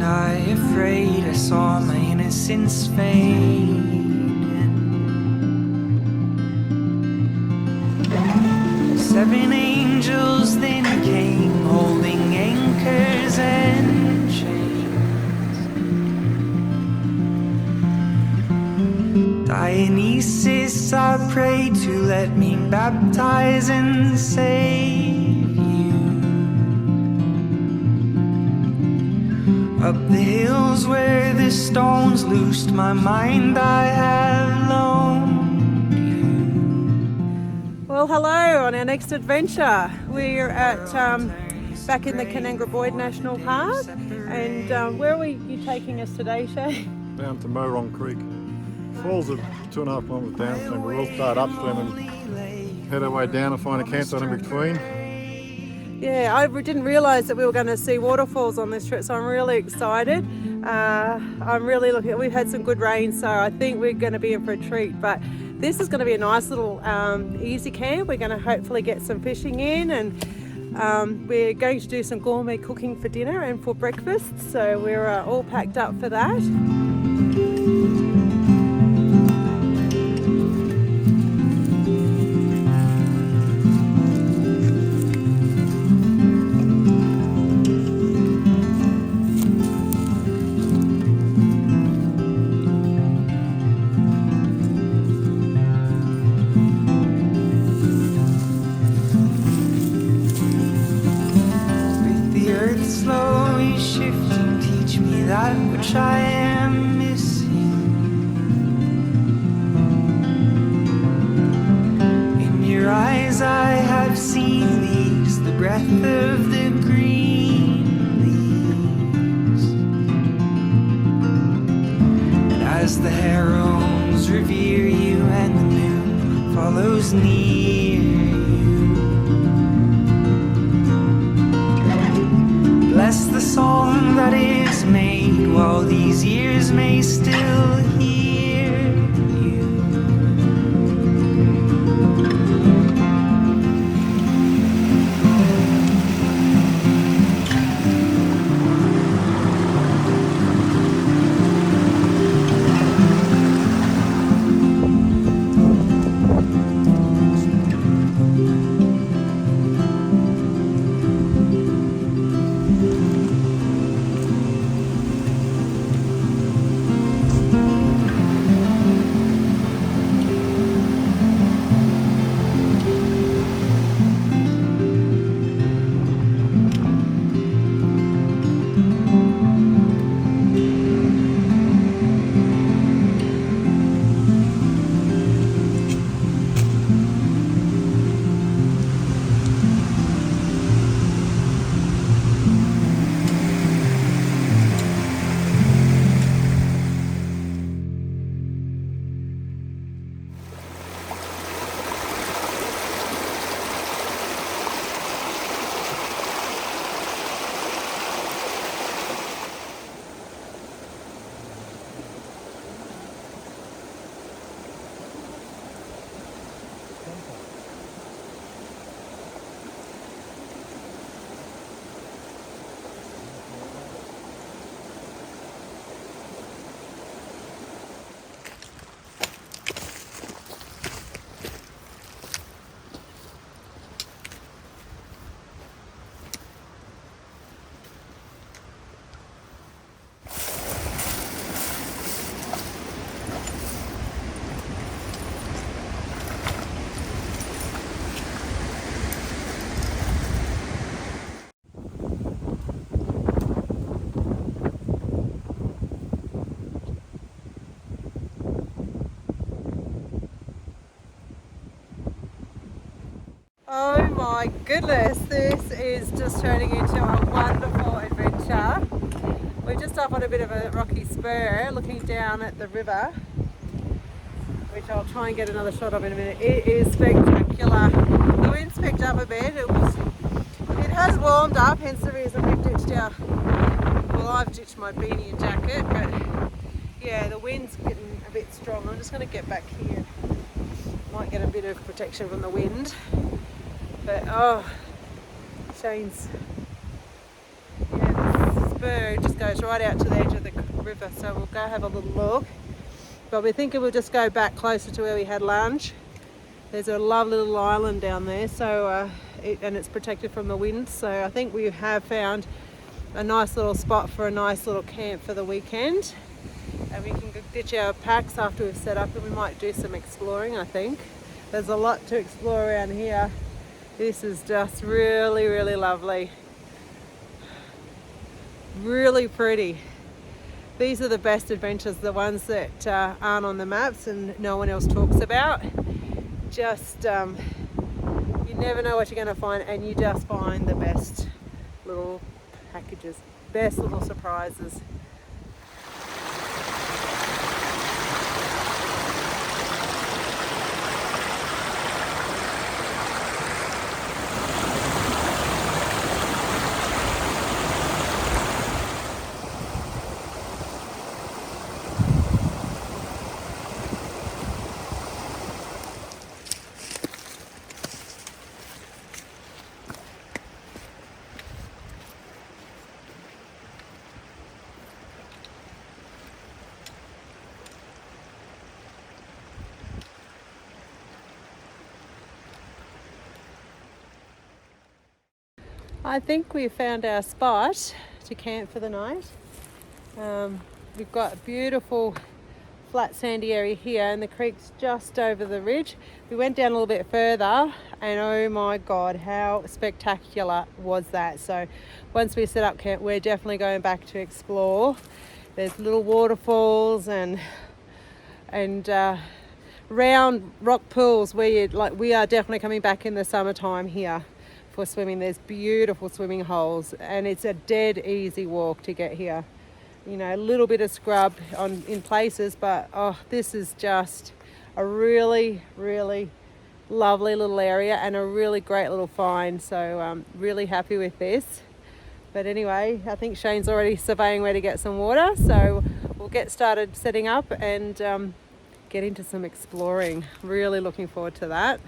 wasn't I afraid? I saw my innocence fade. 7 angels then came, holding anchors and chains. Dionysus, I pray to let me baptize and save you. Up the hills where the stones loosed my mind, I have loaned you. Well, hello on our next adventure. We're at back in the Canangra National Park, and where are you taking us today, Shay? Down to Morong Creek. Falls are 2.5 kilometres downstream, but we'll start upstream and head our way down and find a campsite in between. Yeah, I didn't realise that we were going to see waterfalls on this trip, so I'm really excited. I'm really looking. We've had some good rain, so I think we're going to be in for a treat. But this is going to be a nice little easy camp. We're going to hopefully get some fishing in, and we're going to do some gourmet cooking for dinner and for breakfast. So we're all packed up for that. Slowly shifting, teach me that which I am missing. In your eyes I have seen these, the breath of the green leaves. And as the heralds revere you and the moon follows near you, bless the song that is made while these ears may still hear you. Oh my goodness, this is just turning into a wonderful adventure. We're just up on a bit of a rocky spur looking down at the river, which I'll try and get another shot of in a minute. It is spectacular. The wind's picked up a bit. It has warmed up, hence the reason we've ditched I've ditched my beanie and jacket, but yeah, the wind's getting a bit strong. I'm just going to get back here. Might get a bit of protection from the wind. But Shane's, the spur just goes right out to the edge of the river, so we'll go have a little look. But we're thinking we'll just go back closer to where we had lunch. There's a lovely little island down there, so and it's protected from the wind, so I think we have found a nice little spot for a nice little camp for the weekend. And we can ditch our packs after we've set up, and we might do some exploring. I think there's a lot to explore around here. This is just really, really lovely. Really pretty. These are the best adventures, the ones that aren't on the maps and no one else talks about. Just you never know what you're going to find, and you just find the best little packages, best little surprises. I think we've found our spot to camp for the night. We've got a beautiful flat sandy area here, and the creek's just over the ridge. We went down a little bit further, and oh my god, how spectacular was that. So once we set up camp, we're definitely going back to explore. There's little waterfalls and round rock pools where you we are definitely coming back in the summertime here for swimming. There's beautiful swimming holes, and it's a dead easy walk to get here. You know, a little bit of scrub in places, but oh, this is just a really, really lovely little area and a really great little find. So I'm really happy with this. But anyway, I think Shane's already surveying where to get some water, so we'll get started setting up and get into some exploring. Really looking forward to that.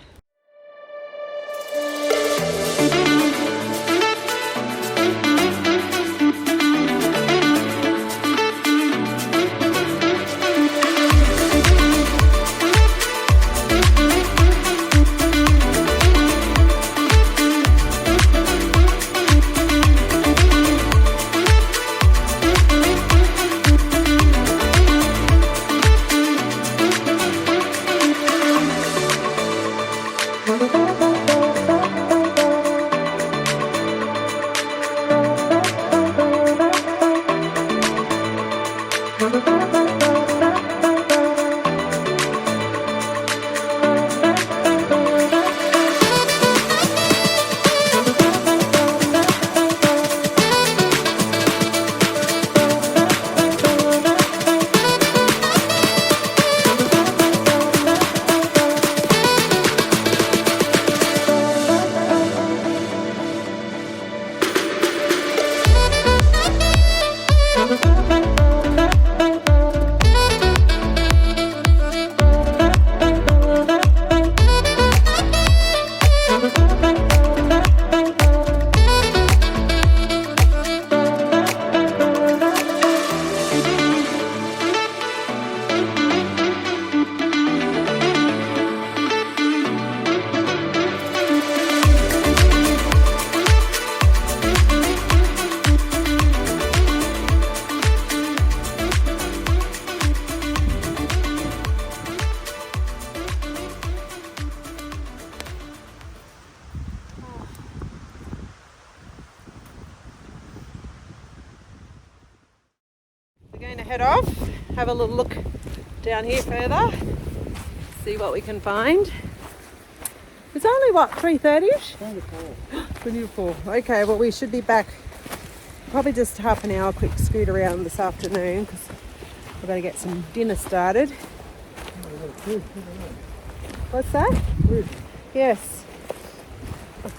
Head off, have a little look down here further, see what we can find. It's only what, 3:30ish? 24. Okay, well we should be back probably just half an hour, quick scoot around this afternoon because we've got to get some dinner started. What's that? Yes. We've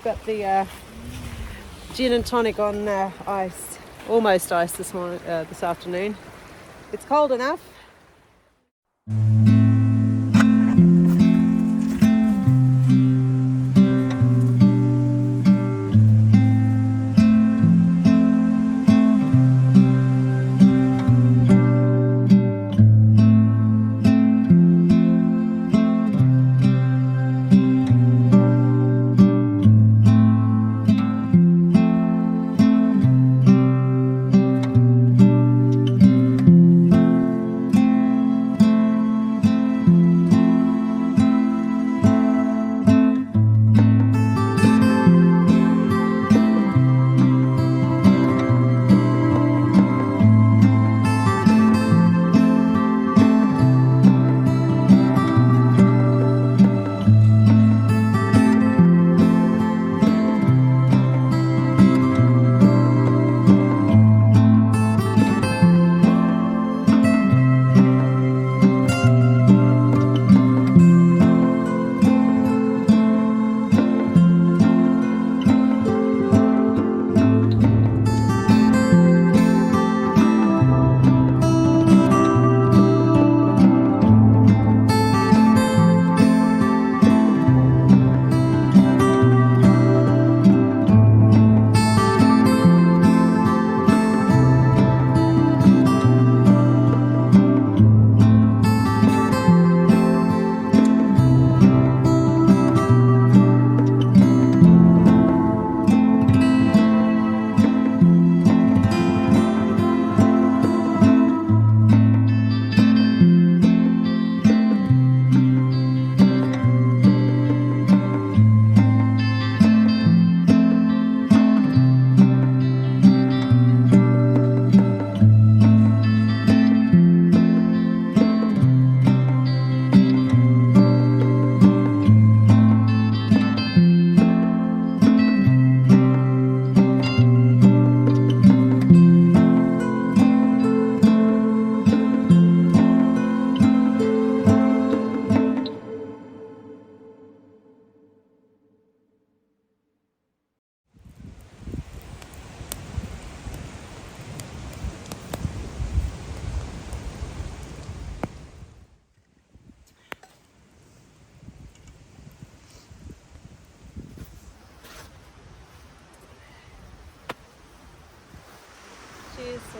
got the gin and tonic on ice, almost ice this afternoon. It's cold enough.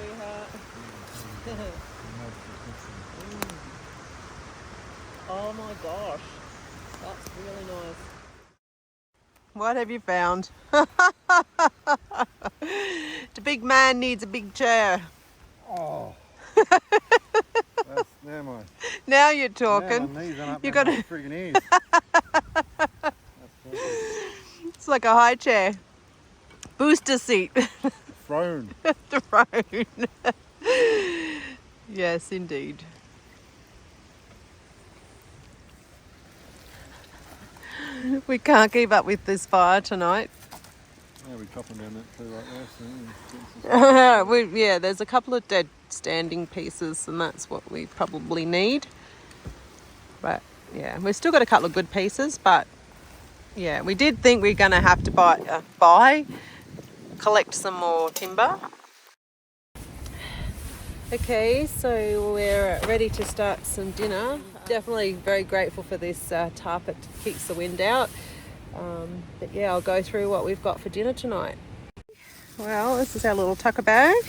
sweetheart. Oh my gosh, that's really nice. What have you found? The big man needs a big chair. Oh. That's, never mind. Now you're Now talking. my knees are up You in got my to. friggin' ears. That's perfect. It's like a high chair. Booster seat. Throne. The throne. Yes, indeed. We can't keep up with this fire tonight. Yeah, we're chopping down that tree right now. Yeah, there's a couple of dead standing pieces, and that's what we probably need. But yeah, we've still got a couple of good pieces, but yeah, we did think we are going to have to collect some more timber. Okay, so we're ready to start some dinner. Definitely very grateful for this tarp. It keeps the wind out. But yeah, I'll go through what we've got for dinner tonight. Well, this is our little tucker bag.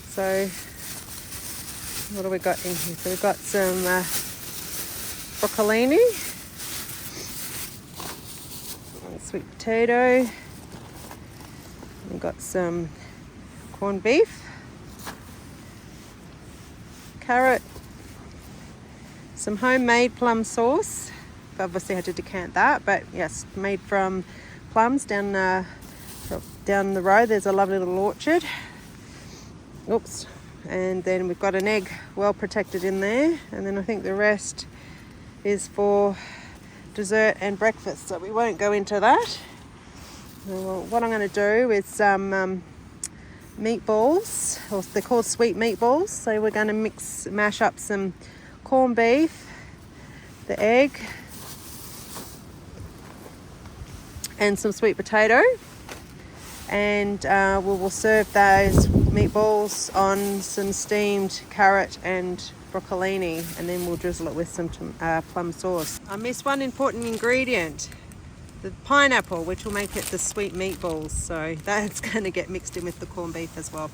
So what have we got in here? So we've got some broccolini, sweet potato, we've got some corned beef, carrot, some homemade plum sauce. I've obviously had to decant that, but yes, made from plums down the road. There's a lovely little orchard. Oops. And then we've got an egg well protected in there, and then I think the rest is for dessert and breakfast, so we won't go into that. Well, what I'm going to do is some meatballs, or they're called sweet meatballs. So we're going to mash up some corned beef, the egg, and some sweet potato, and we will serve those meatballs on some steamed carrot and broccolini, and then we'll drizzle it with some plum sauce. I missed one important ingredient, the pineapple, which will make it the sweet meatballs, so that's going to get mixed in with the corned beef as well.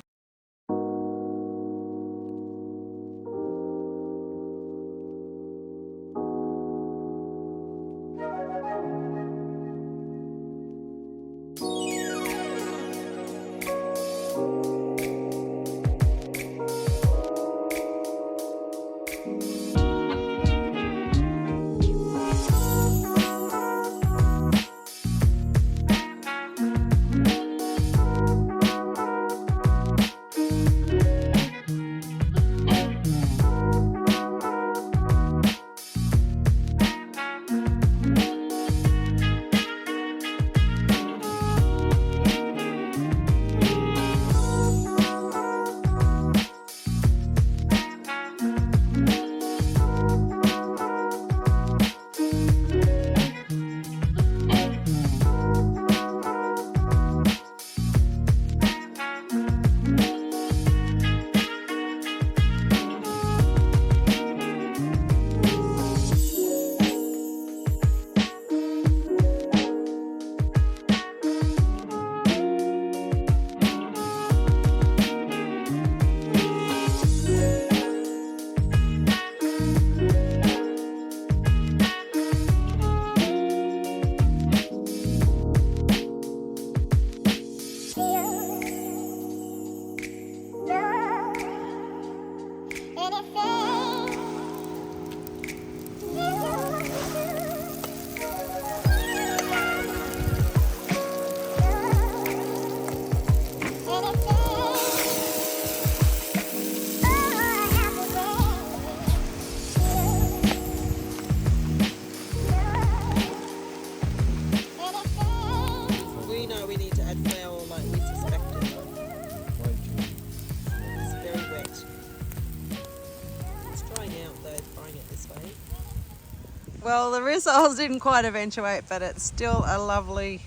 Well, the results didn't quite eventuate, but it's still a lovely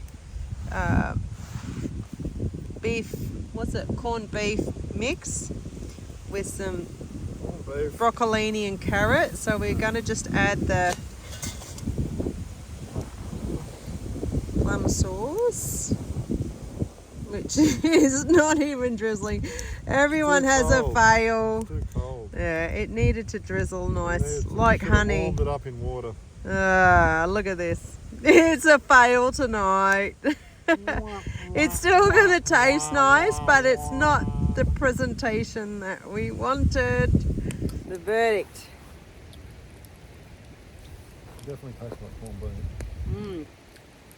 corned beef mix with some broccolini and carrot. So we're going to just add the plum sauce. which is not even drizzling. Everyone has a fail. Too cold. Yeah, it needed to drizzle nice, We like should have honey. warmed it up in water. Look at this. It's a fail tonight. It's still going to taste nice, but it's not the presentation that we wanted. The verdict. Definitely tastes like corned beef.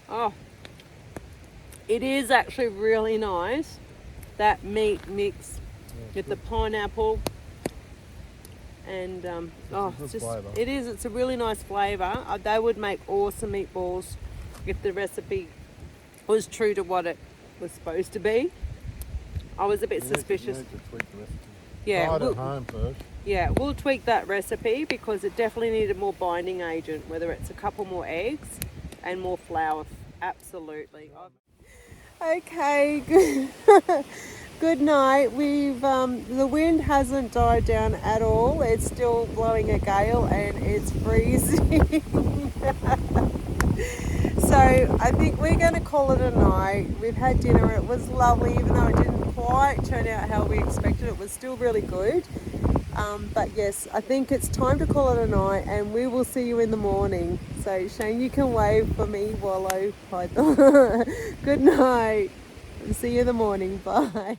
Oh, it is actually really nice. That meat mix with the pineapple and It's just flavour. it is. It's a really nice flavour. They would make awesome meatballs if the recipe was true to what it was supposed to be. I was a bit suspicious. You need to tweak the recipe. Yeah, Try it at home first. Yeah, we'll tweak that recipe because it definitely needed more binding agent, whether it's a couple more eggs and more flour. Absolutely. Okay, good night. We've the wind hasn't died down at all. It's still blowing a gale and it's freezing. So I think we're going to call it a night. We've had dinner. It was lovely, even though it didn't quite turn out how we expected. It was still really good. But yes, I think it's time to call it a night, and we will see you in the morning. So Shane, you can wave for me while I hide them. Good night. See you in the morning. Bye.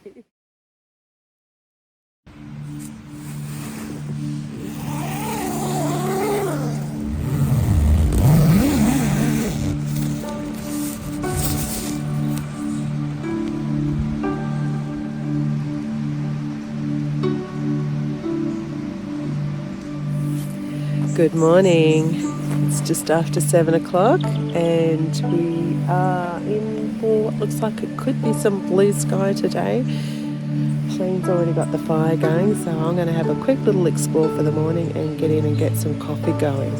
Good morning. It's just after 7 o'clock and we are in for what looks like it could be some blue sky today. Shane's already got the fire going, so I'm going to have a quick little explore for the morning and get in and get some coffee going.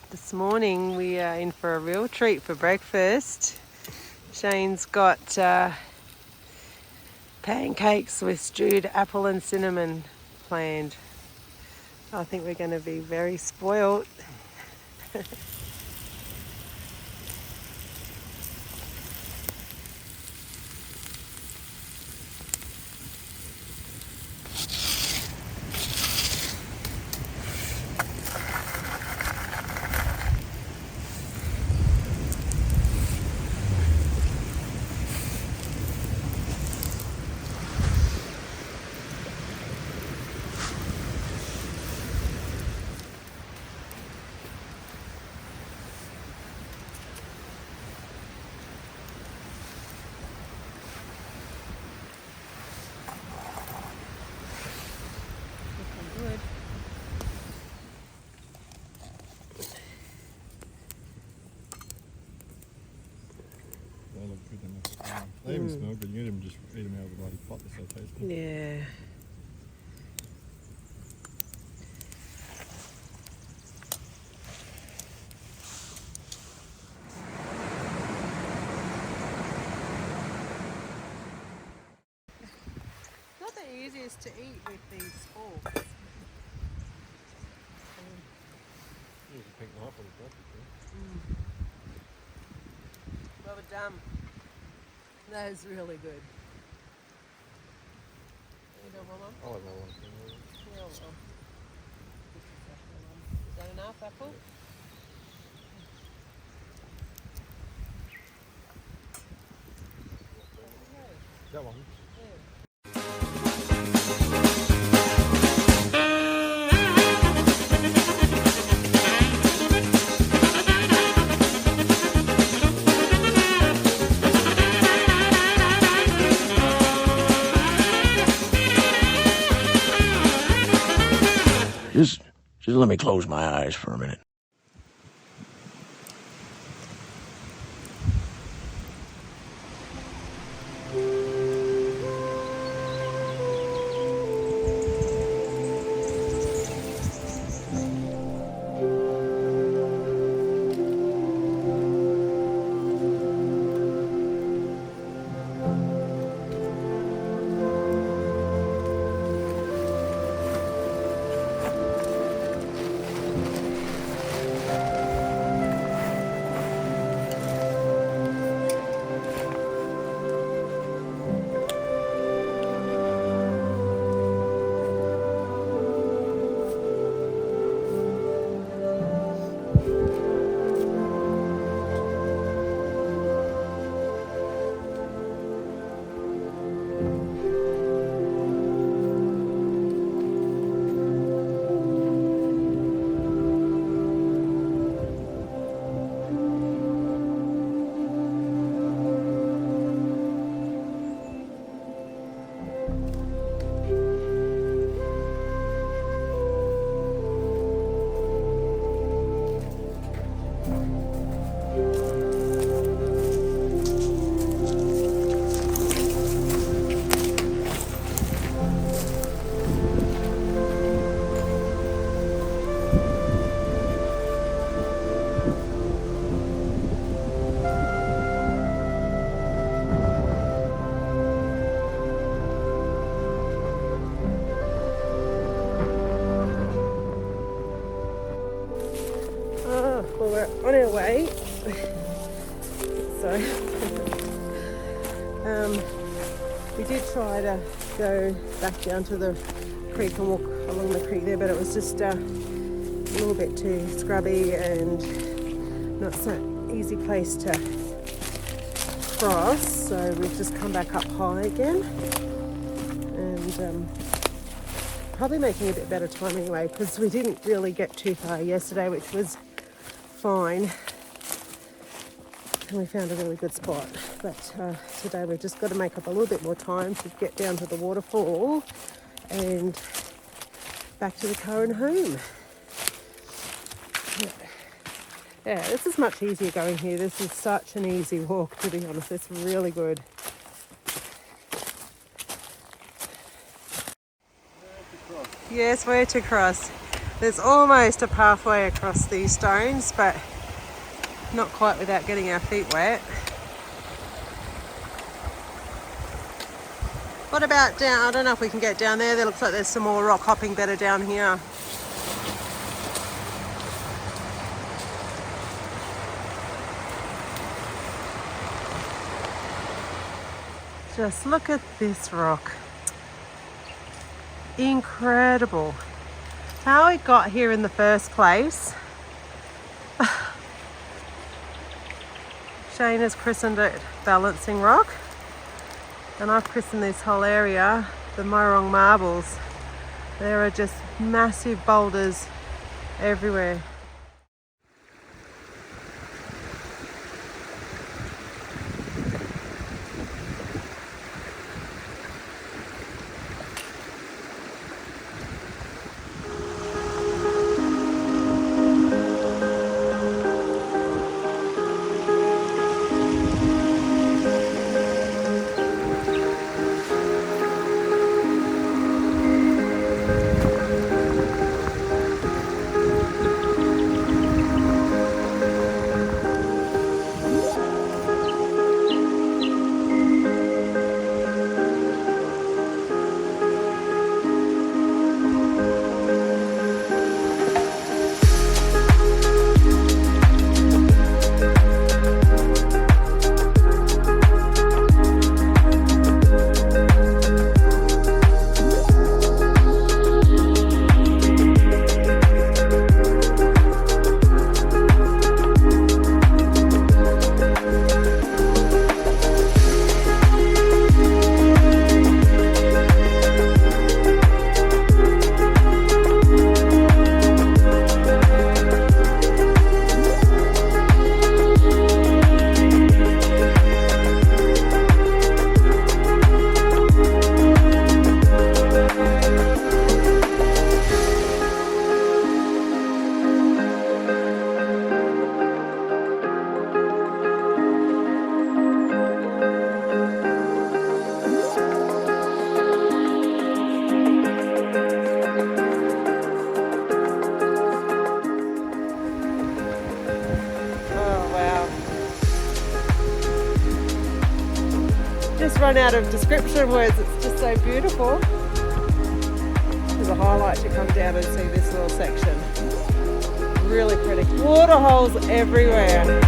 This morning we are in for a real treat for breakfast. Shane's got pancakes with stewed apple and cinnamon planned. I think we're going to be very spoiled. They even smell good. You can just eat them out of the bloody pot. They're so tasty. Yeah. Not the easiest to eat with these forks. Use a pink knife on the top. Well done. That is really good. You don't want one? I'll have another one. Yeah, well. Is that enough, apple? That one. Just let me close my eyes for a minute. Well, we're on our way. So, we did try to go back down to the creek and walk along the creek there, but it was just a little bit too scrubby and not so easy place to cross. So we've just come back up high again, and probably making a bit better time anyway, because we didn't really get too far yesterday, which was fine, and we found a really good spot. But today we've just got to make up a little bit more time to get down to the waterfall and back to the car and home. Yeah, this is much easier going here. This is such an easy walk, to be honest. It's really good. Yes, where to cross. There's almost a pathway across these stones, but not quite without getting our feet wet. What about down? I don't know if we can get down there. There looks like there's some more rock hopping better down here. Just look at this rock. Incredible. How it got here in the first place. Shane has christened it Balancing Rock, and I've christened this whole area the Morong Marbles. There are just massive boulders everywhere. just run out of description words. It's just so beautiful. It's a highlight to come down and see this little section. Really pretty. Waterholes everywhere.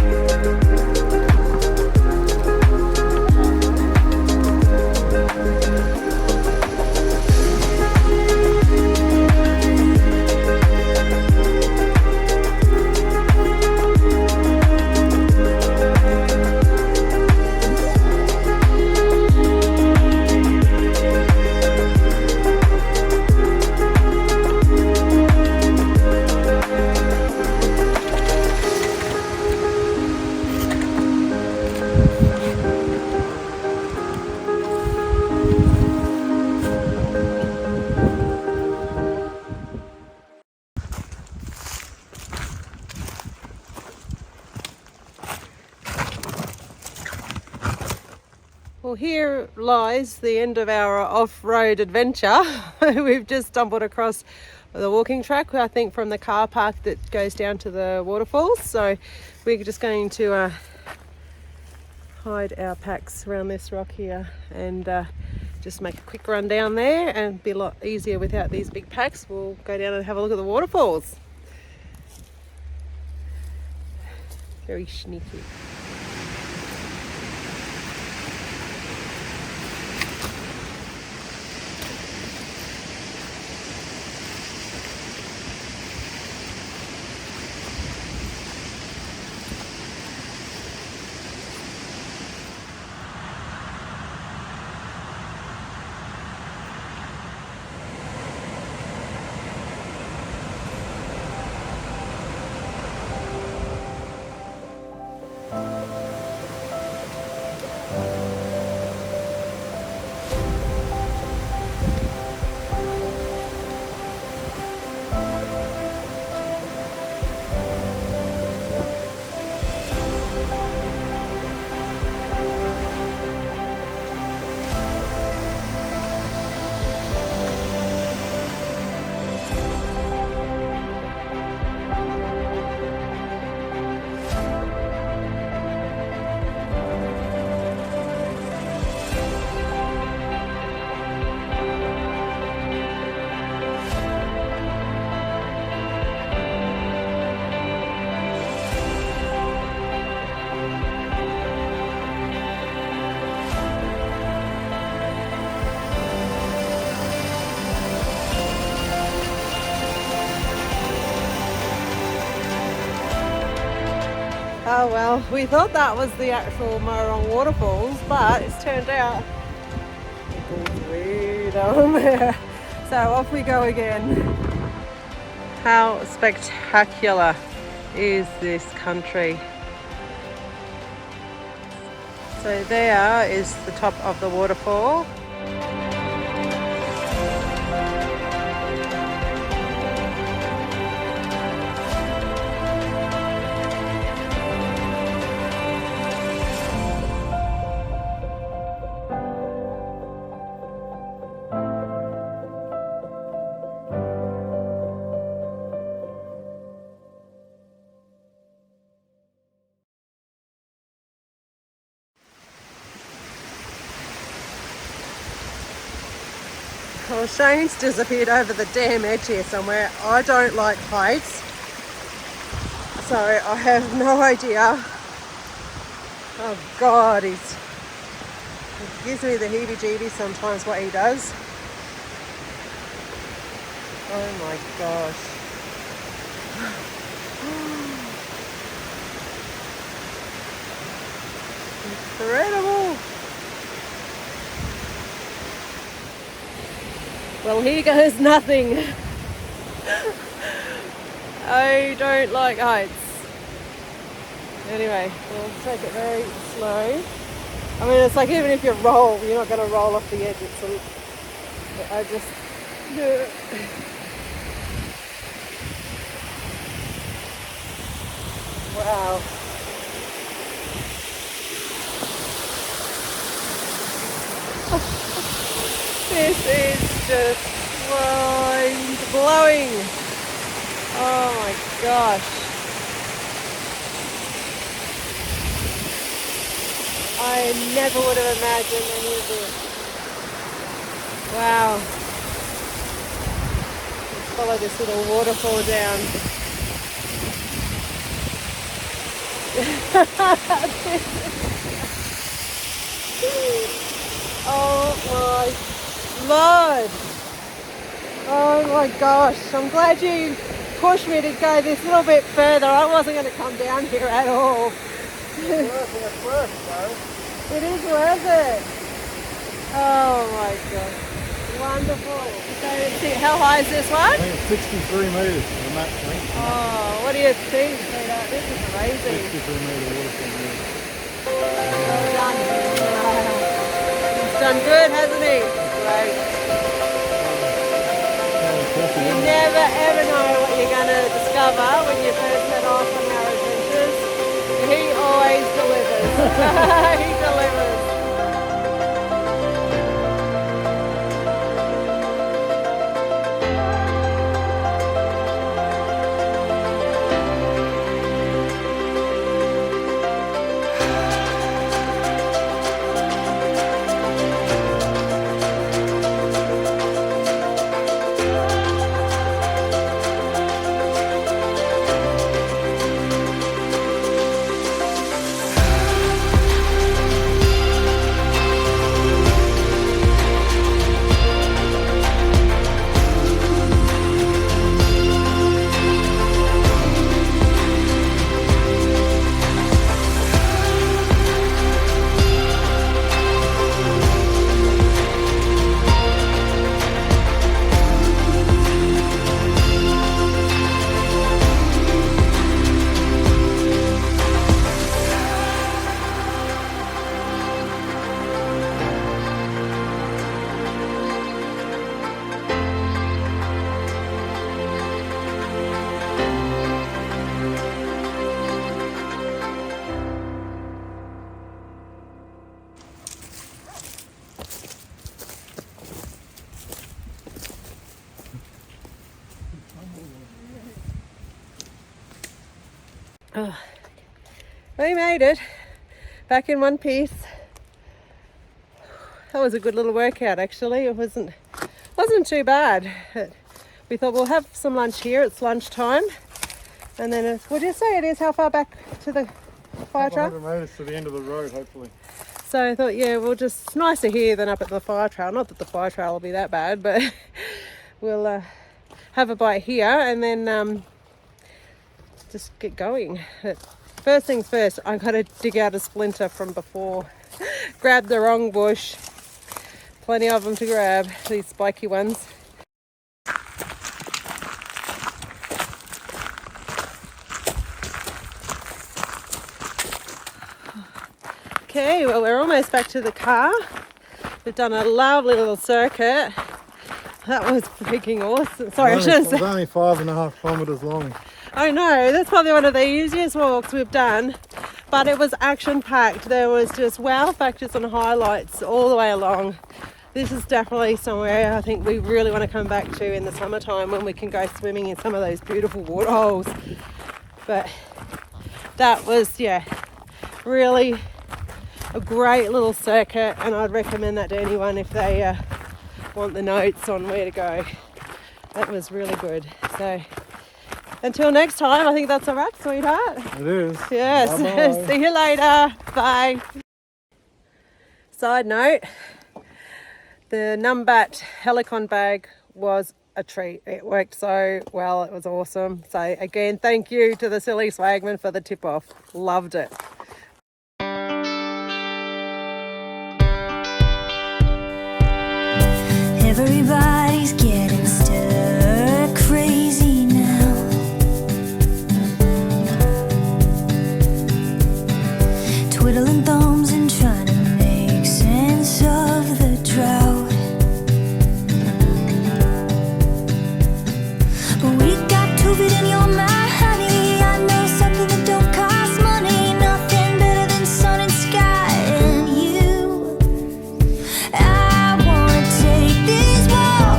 Well, here lies the end of our off-road adventure. We've just stumbled across the walking track, I think from the car park that goes down to the waterfalls. So we're just going to hide our packs around this rock here and just make a quick run down there, and be a lot easier without these big packs. We'll go down and have a look at the waterfalls. Very sneaky. Oh well, we thought that was the actual Morong Waterfalls, but it's turned out it goes way down there. So off we go again. How spectacular is this country? So there is the top of the waterfall. Well, Shane's disappeared over the damn edge here somewhere. I don't like heights, so I have no idea. Oh God, he gives me the heebie-jeebies sometimes what he does. Oh my gosh. Incredible. Well, here goes nothing. I don't like heights. Anyway, we'll take it very slow. I mean, it's like even if you roll, you're not going to roll off the edge. I just... Wow. This is just mind-blowing. Oh my gosh. I never would have imagined any of this. Wow. Let's follow this little waterfall down. Oh my Lord. Oh my gosh. I'm glad you pushed me to go this little bit further. I wasn't going to come down here at all. It's worth it, though. It is worth it. Oh my God. Wonderful. So, how high is this I one? think it's 63 metres from that point. Oh, what do you think, Peter? This is amazing. 63 metre waterfall. Well done. He's done good, hasn't he? Great. You never ever know what you're going to discover when you first set off on our adventures. He always delivers. He delivers. Oh, we made it back in one piece. That was a good little workout, actually. It wasn't too bad. We thought we'll have some lunch here. It's lunchtime, and then would you say it is how far back to the fire trail? 100 metres to the end of the road, hopefully. So I thought, yeah, we'll just, it's nicer here than up at the fire trail. Not that the fire trail will be that bad, but we'll have a bite here and then just get going. But first things first, I got to dig out a splinter from before. Grabbed the wrong bush. Plenty of them to grab, these spiky ones. Okay, well, we're almost back to the car. We've done a lovely little circuit. That was freaking awesome. Sorry, I shouldn't say. It was only 5.5 kilometres long. I know, that's probably one of the easiest walks we've done, but it was action-packed. There was just wow factors and highlights all the way along. This is definitely somewhere I think we really want to come back to in the summertime when we can go swimming in some of those beautiful waterholes. But that was, yeah, really a great little circuit, and I'd recommend that to anyone if they want the notes on where to go. That was really good. So until next time, I think that's a wrap, sweetheart. It is. Yes. Bye-bye. See you later. Bye. Side note, the Numbat Helicon bag was a treat. It worked so well. It was awesome. So again, thank you to the Silly Swagman for the tip off. Loved it. Everybody's getting stir crazy now. Twiddling thumbs and trying to make sense of the drought. But we got to be in your mind, honey. I know something that don't cost money. Nothing better than sun and sky and you. I wanna take these walks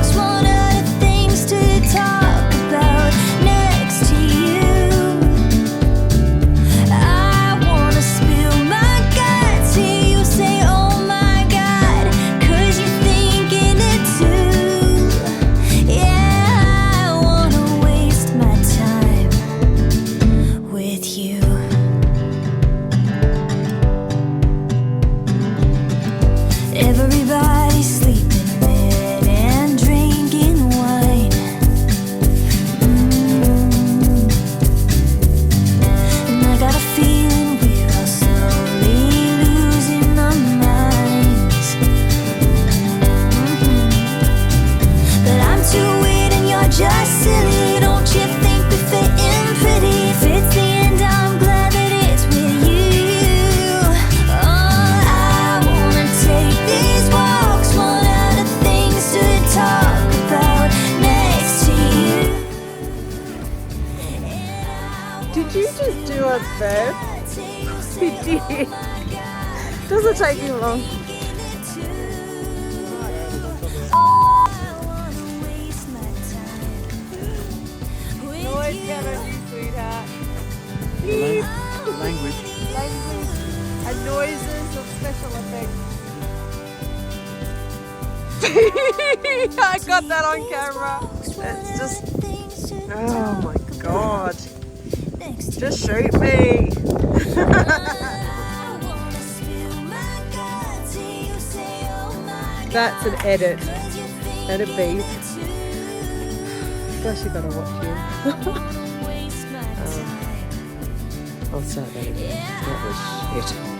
Everybody's sleeping in bed and drinking wine. And I got a feeling we're all slowly losing our minds. But I'm too weird and you're just silly. Don't you think we fit in pretty? If it's the end, I'm glad that it's with you. Oh, I wanna take these walks, run out of things to talk about next to you. Did you just do a verb? You did. Doesn't take you long. Noise coming, you sweetheart. Language. Language and noises of special effects. I got that on camera. It's just, oh my god. Just shoot me. That's an edit. And a beat. Gosh, you better watch him. I'll start that again. That was shit.